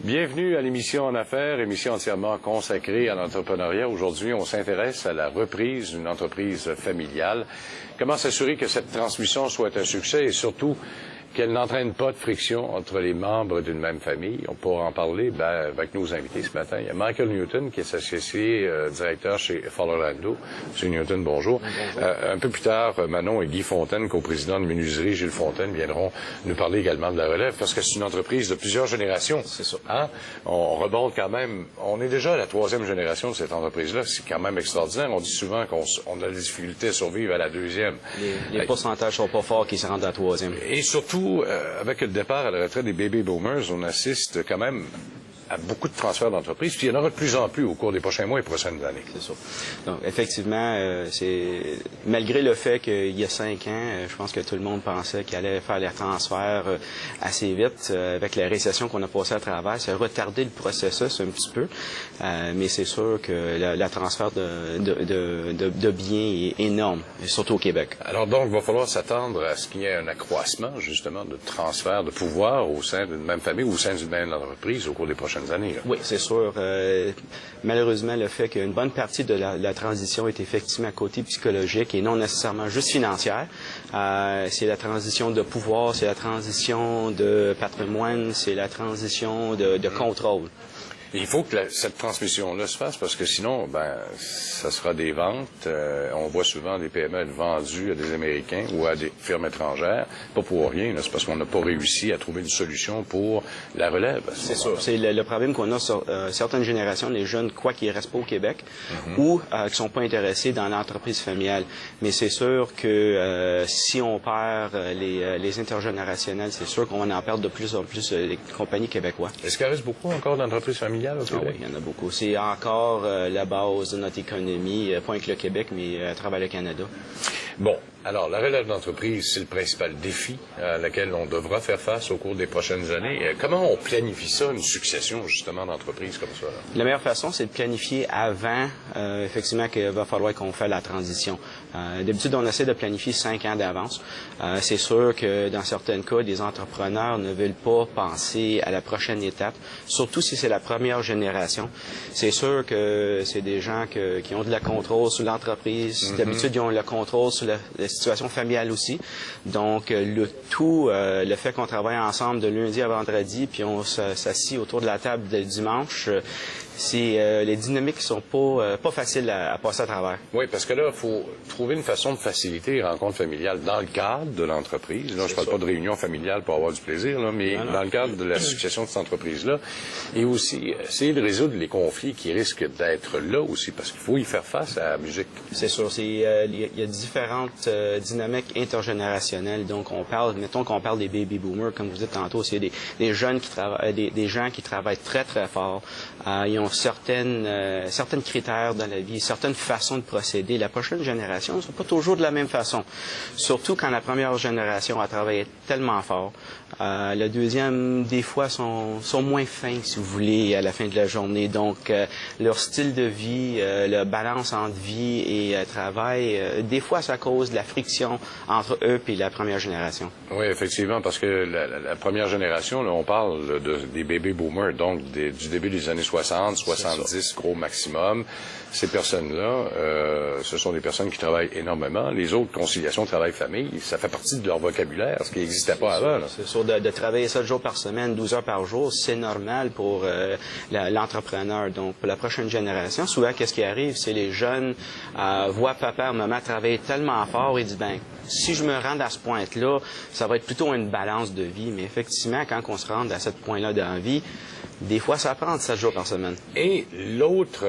Bienvenue à l'émission En Affaires, émission entièrement consacrée à l'entrepreneuriat. Aujourd'hui, on s'intéresse à la reprise d'une entreprise familiale. Comment s'assurer que cette transmission soit un succès et surtout qu'elle n'entraîne pas de friction entre les membres d'une même famille. On pourra en parler avec nos invités ce matin. Il y a Michael Newton, qui est associé directeur chez Falorlando. Monsieur Newton, bonjour. Un peu plus tard, Manon et Guy Fontaine, co-président de menuiserie Gilles Fontaine, viendront nous parler également de la relève, parce que c'est une entreprise de plusieurs générations. C'est ça. Hein? On remonte quand même, on est déjà à la troisième génération de cette entreprise-là. C'est quand même extraordinaire. On dit souvent qu'on a des difficultés à survivre à la deuxième. Les pourcentages sont pas forts qui se rendent à la troisième. Et surtout, avec le départ à la retraite des baby boomers, on assiste quand même à beaucoup de transferts d'entreprises, puis il y en aura de plus en plus au cours des prochains mois et prochaines années. C'est ça. Donc, effectivement, c'est malgré le fait qu'il y a 5 ans, je pense que tout le monde pensait qu'il allait faire les transferts assez vite. Avec la récession qu'on a passée à travers, ça a retardé le processus un petit peu, mais c'est sûr que le transfert de biens est énorme, surtout au Québec. Alors donc, il va falloir s'attendre à ce qu'il y ait un accroissement, justement, de transfert de pouvoir au sein d'une même famille ou au sein d'une même entreprise au cours des prochaines années. Là. Oui, c'est sûr. Malheureusement, le fait qu'une bonne partie de la transition est effectivement à côté psychologique et non nécessairement juste financière. C'est la transition de pouvoir, c'est la transition de patrimoine, c'est la transition de contrôle. Il faut que cette transmission-là se fasse parce que sinon, ça sera des ventes. On voit souvent des PME être vendues à des Américains ou à des firmes étrangères. Pas pour rien, c'est parce qu'on n'a pas réussi à trouver une solution pour la relève. C'est sûr. C'est le problème qu'on a sur certaines générations, les jeunes, quoi qu'ils restent pas au Québec ou qui sont pas intéressés dans l'entreprise familiale. Mais c'est sûr que si on perd les intergénérationnels, c'est sûr qu'on va en perdre de plus en plus les compagnies québécoises. Est-ce qu'il reste beaucoup encore d'entreprises familiales? Ah oui, il y en a beaucoup. C'est encore la base de notre économie, pas avec le Québec, mais à travers le Canada. Bon, alors la relève d'entreprise, c'est le principal défi à laquelle on devra faire face au cours des prochaines années. Comment on planifie ça, une succession justement d'entreprises comme ça? Là? La meilleure façon, c'est de planifier avant, effectivement, qu'il va falloir qu'on fasse la transition. D'habitude, on essaie de planifier 5 ans d'avance. C'est sûr que dans certains cas, les entrepreneurs ne veulent pas penser à la prochaine étape, surtout si c'est la première génération. C'est sûr que c'est des gens qui ont de la contrôle sur l'entreprise. D'habitude, ils ont le contrôle sur la situation familiale aussi. Donc, le fait qu'on travaille ensemble de lundi à vendredi, puis on s'assit autour de la table le dimanche, c'est les dynamiques qui sont pas faciles à passer à travers. Oui, parce que là, il faut trouver une façon de faciliter les rencontres familiales dans le cadre de l'entreprise. Là, je parle pas de réunion familiale pour avoir du plaisir, là, mais dans le cadre de la succession de cette entreprise-là. Et aussi, essayer de résoudre les conflits qui risquent d'être là aussi, parce qu'il faut y faire face à la musique. C'est sûr. Il y a différentes dynamiques intergénérationnelles. Donc, mettons qu'on parle des baby boomers, comme vous dites tantôt, c'est des jeunes qui travaillent, des gens qui travaillent très, très fort. Ils ont certaines critères dans la vie, certaines façons de procéder. La prochaine génération ne sera pas toujours de la même façon. Surtout quand la première génération a travaillé tellement fort. La deuxième, des fois, sont moins fins, si vous voulez, à la fin de la journée. Donc, leur style de vie, la balance entre vie et travail, des fois, ça cause de la friction entre eux et la première génération. Oui, effectivement, parce que la première génération, là, on parle des baby boomers, donc du début des années 60, 70, gros maximum. Ces personnes-là, ce sont des personnes qui travaillent énormément. Les autres, conciliation travail-famille, ça fait partie de leur vocabulaire, ce qui n'existait pas avant. Là. C'est sûr, de travailler 7 jours par semaine, 12 heures par jour, c'est normal pour l'entrepreneur. Donc, pour la prochaine génération, souvent, qu'est-ce qui arrive? C'est les jeunes voient papa ou maman travailler tellement fort et disent, si je me rends à ce point-là, ça va être plutôt une balance de vie. Mais effectivement, quand on se rend à ce point-là dans la vie, des fois, ça prend 7 jours par semaine. Et l'autre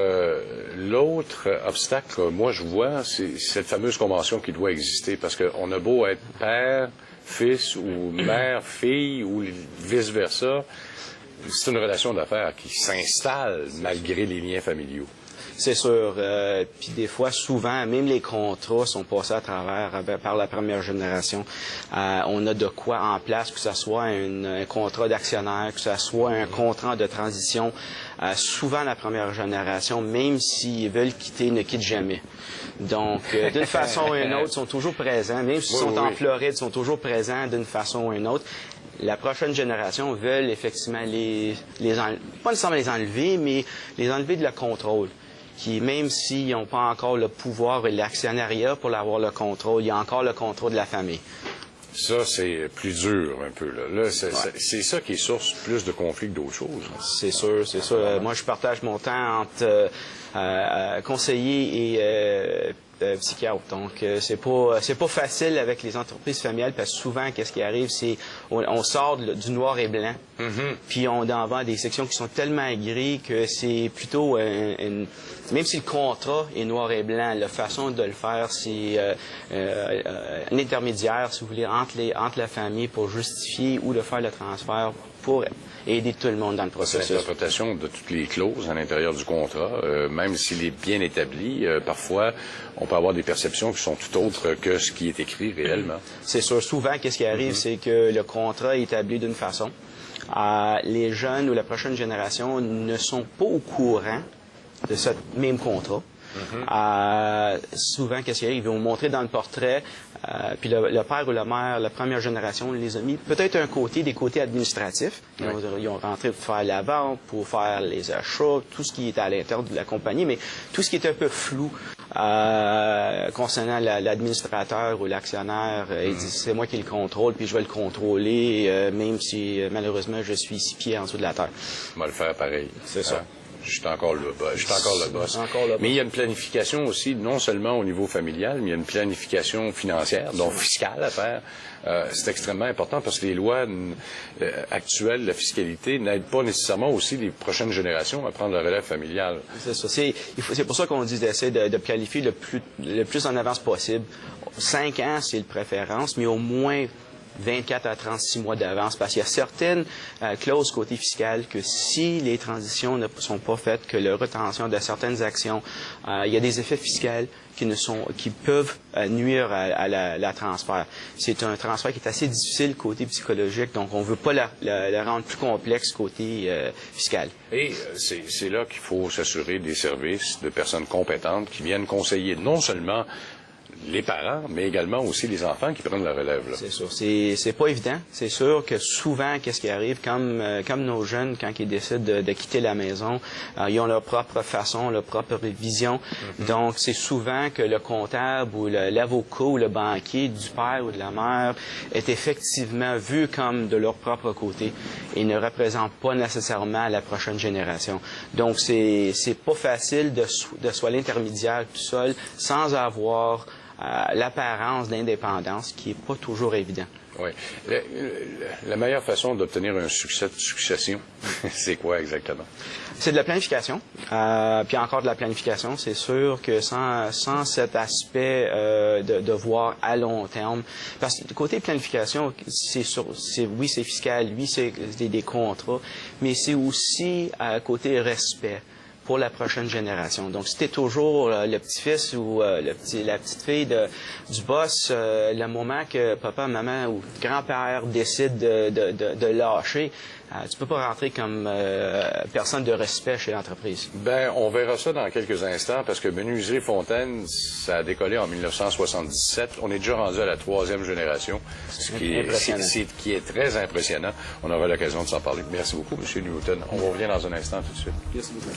obstacle, moi, je vois, c'est cette fameuse convention qui doit exister. Parce qu'on a beau être père, fils ou mère, fille ou vice-versa, c'est une relation d'affaires qui s'installe malgré les liens familiaux. C'est sûr. Puis des fois, souvent, même les contrats sont passés à travers par la première génération. On a de quoi en place, que ce soit un contrat d'actionnaire, que ce soit un contrat de transition. Souvent, la première génération, même s'ils veulent quitter, ne quittent jamais. Donc, d'une façon ou d'une autre, ils sont toujours présents. Même s'ils sont en Floride, ils sont toujours présents d'une façon ou d'une autre. La prochaine génération veut effectivement pas nécessairement les enlever, mais les enlever de le contrôle. Qui, même s'ils n'ont pas encore le pouvoir et l'actionnariat pour avoir le contrôle, il y a encore le contrôle de la famille. Ça, c'est plus dur un peu. Là, c'est ça qui est source plus de conflits que d'autres choses. C'est sûr, c'est sûr. Moi, je partage mon temps entre conseiller et psychiatre. Donc, c'est pas facile avec les entreprises familiales parce que souvent, qu'est-ce qui arrive, c'est on sort du noir et blanc, puis on en va à des sections qui sont tellement gris que c'est plutôt même si le contrat est noir et blanc, la façon de le faire, c'est un intermédiaire, si vous voulez, entre la famille pour justifier ou de faire le transfert pour aider tout le monde dans le processus. L'interprétation de toutes les clauses à l'intérieur du contrat, même s'il est bien établi, parfois, on peut avoir des perceptions qui sont tout autres que ce qui est écrit réellement. C'est sûr. Souvent, qu'est-ce qui arrive, c'est que le contrat est établi d'une façon. Les jeunes ou la prochaine génération ne sont pas au courant de ce même contrat. Souvent, qu'est-ce qu'il y a? Ils vont montrer dans le portrait, puis le père ou la mère, la première génération, les a mis peut-être des côtés administratifs. Ils ont rentré pour faire la vente, pour faire les achats, tout ce qui est à l'intérieur de la compagnie, mais tout ce qui est un peu flou concernant l'administrateur ou l'actionnaire, il dit c'est moi qui le contrôle, puis je vais le contrôler, même si malheureusement je suis 6 pieds en dessous de la terre. On va le faire pareil. C'est ça. Je suis encore le boss. Mais il y a une planification aussi, non seulement au niveau familial, mais il y a une planification financière, donc fiscale à faire. C'est extrêmement important parce que les lois actuelles, la fiscalité, n'aident pas nécessairement aussi les prochaines générations à prendre la relève familiale. C'est ça. C'est pour ça qu'on dit d'essayer de planifier le plus en avance possible. 5 ans, c'est le préférence, mais au moins 24 à 36 mois d'avance, parce qu'il y a certaines clauses côté fiscal que si les transitions ne sont pas faites, que la rétention de certaines actions, il y a des effets fiscaux qui peuvent nuire à la transfert. C'est un transfert qui est assez difficile côté psychologique, donc on ne veut pas la rendre plus complexe côté fiscal. Et c'est là qu'il faut s'assurer des services de personnes compétentes qui viennent conseiller non seulement les parents, mais également aussi les enfants qui prennent la relève. Là. C'est sûr. C'est pas évident. C'est sûr que souvent, qu'est-ce qui arrive, comme nos jeunes, quand ils décident de quitter la maison, ils ont leur propre façon, leur propre vision. Donc, c'est souvent que le comptable ou l'avocat ou le banquier du père ou de la mère est effectivement vu comme de leur propre côté et ne représente pas nécessairement la prochaine génération. Donc, c'est pas facile de soit l'intermédiaire tout seul sans avoir l'apparence d'indépendance qui est pas toujours évident. Oui. La meilleure façon d'obtenir un succès de succession, c'est quoi exactement? C'est de la planification. Puis encore de la planification, c'est sûr que sans cet aspect de voir à long terme, parce que côté planification, oui, c'est fiscal, oui, c'est des contrats, mais c'est aussi côté respect pour la prochaine génération. Donc, si t'es toujours le petit-fils ou la petite fille du boss, le moment que papa, maman ou grand-père décide de lâcher, tu peux pas rentrer comme personne de respect chez l'entreprise. Ben, on verra ça dans quelques instants parce que Menuiserie Fontaine, ça a décollé en 1977. On est déjà rendu à la 3e génération, ce qui est très impressionnant. On aura l'occasion de s'en parler. Merci beaucoup, M. Newton. On revient dans un instant tout de suite. Merci beaucoup.